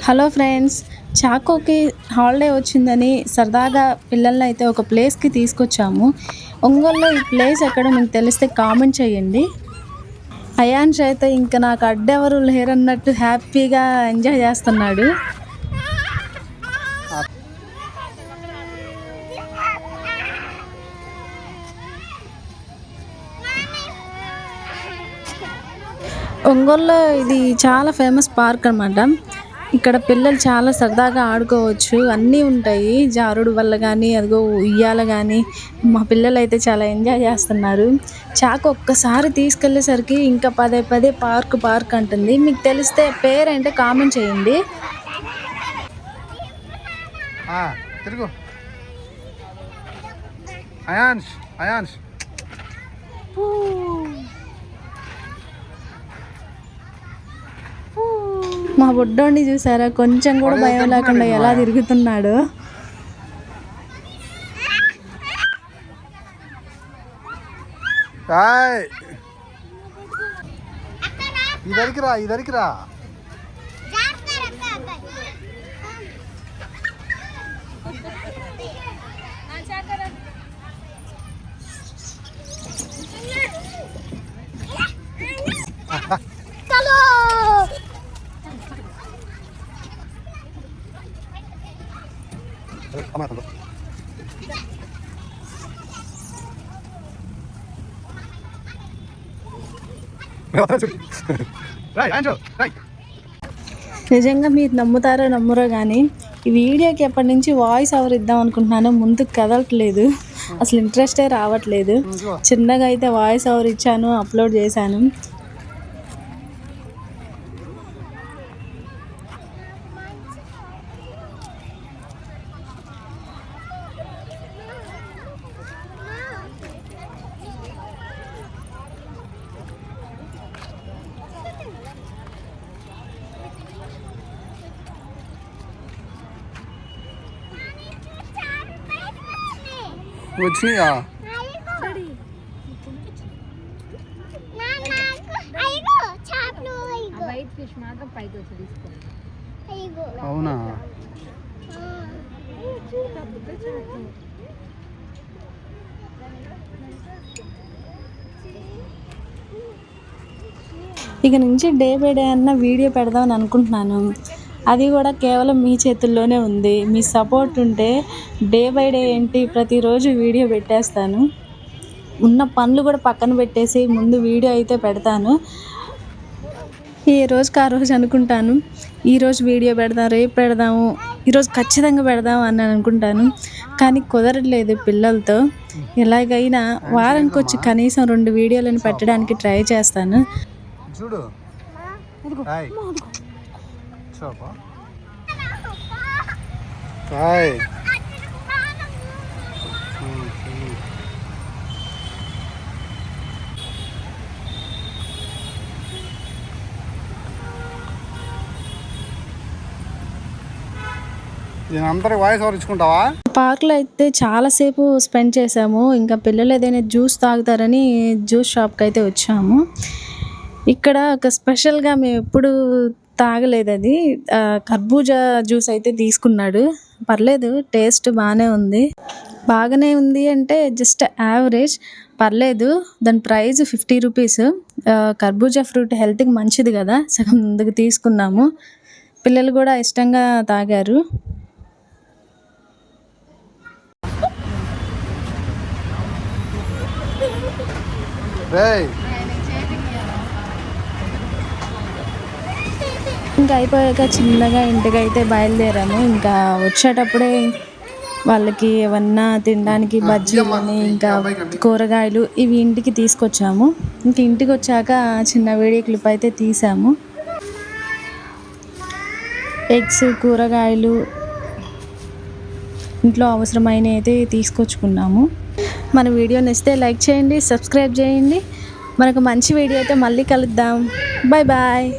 Hello friends, చాకోకి holiday వచ్చిందని సరదాగా పిల్లల్ని అయితే ఒక ప్లేస్కి తీసుకొచ్చాము. ఒంగోలులో ఈ ప్లేస్ ఎక్కడో మీకు తెలిస్తే కామెంట్ చేయండి. అయాన్ష్ అయితే ఇంకా నాకు అడ్డెవరు లేరన్నట్టు హ్యాపీగా ఎంజాయ్ చేస్తున్నాడు. ఒంగోలులో ఇది చాలా ఫేమస్ పార్క్ అనమాట. ఇక్కడ పిల్లలు చాలా సరదాగా ఆడుకోవచ్చు, అన్నీ ఉంటాయి. జారుడు వల్ల కానీ, అదిగో ఉయ్యాల కానీ, మా పిల్లలు అయితే చాలా ఎంజాయ్ చేస్తున్నారు. చాకు ఒక్కసారి తీసుకెళ్ళేసరికి ఇంకా పదే పదే పార్క్ పార్క్ అంటుంది. మీకు తెలిస్తే పేరేంటో కామెంట్ చేయండి. మా బుడ్డోడిని చూసారా, కొంచెం కూడా భయం లేకుండా ఎలా తిరుగుతున్నాడు. రా నిజంగా మీరు నమ్ముతారో నమ్మరో కానీ ఈ వీడియోకి ఎప్పటి నుంచి వాయిస్ ఓవర్ ఇద్దాం అనుకుంటున్నానో ముందుకు కదలట్లేదు, అసలు ఇంట్రెస్టే రావట్లేదు. చిన్నగా అయితే వాయిస్ ఓవర్ ఇచ్చాను, అప్లోడ్ చేశాను. వచ్చినాయా? అవునా? ఇక నుంచి డే బై డే అన్న వీడియో పెడదామని అనుకుంటున్నాను. అది కూడా కేవలం మీ చేతుల్లోనే ఉంది. మీ సపోర్ట్ ఉంటే డే బై డే ఏంటి ప్రతిరోజు వీడియో పెట్టేస్తాను. ఉన్న పనులు కూడా పక్కన పెట్టేసి ముందు వీడియో అయితే పెడతాను. ఏ రోజుకి ఆ రోజు అనుకుంటాను, ఈరోజు వీడియో పెడదాం, రేపు పెడదాము, ఈరోజు ఖచ్చితంగా పెడదాం అని అనుకుంటాను. కానీ కుదరట్లేదు పిల్లలతో. ఎలాగైనా వారానికి వచ్చి కనీసం 2 వీడియోలను పెట్టడానికి ట్రై చేస్తాను. చూడు వాయిస్ ఓవర్ ఇచ్చుకుంటావా? పార్క్లో అయితే చాలాసేపు స్పెండ్ చేసాము. ఇంకా పిల్లలు ఏదైనా జ్యూస్ తాగుతారని జ్యూస్ షాప్కి అయితే వచ్చాము. ఇక్కడ ఒక స్పెషల్గా మేము ఎప్పుడు తాగలేదు, అది కర్బూజా జ్యూస్ అయితే తీసుకున్నాడు. పర్లేదు, టేస్ట్ బాగానే ఉంది. బాగానే ఉంది అంటే జస్ట్ యావరేజ్, పర్లేదు. దాని ప్రైస్ 50 రూపీస్. కర్బూజా ఫ్రూట్ హెల్త్కి మంచిది కదా, సగం ముందుకు తీసుకున్నాము. పిల్లలు కూడా ఇష్టంగా తాగారు. ఇంకా అయిపోయాక చిన్నగా ఇంటికైతే బయలుదేరాము. ఇంకా వచ్చేటప్పుడే వాళ్ళకి ఏమన్నా తినడానికి బజ్జీలని, ఇంకా కూరగాయలు ఇవి ఇంటికి తీసుకొచ్చాము. ఇంక ఇంటికి వచ్చాక చిన్న వీడియో క్లిప్ అయితే తీసాము. ఎగ్స్, కూరగాయలు, ఇంట్లో అవసరమైనవి అయితే తీసుకొచ్చుకున్నాము. మన వీడియో నచ్చితే లైక్ చేయండి, సబ్స్క్రైబ్ చేయండి. మనకు మంచి వీడియో అయితే మళ్ళీ కలుద్దాం. Bye bye.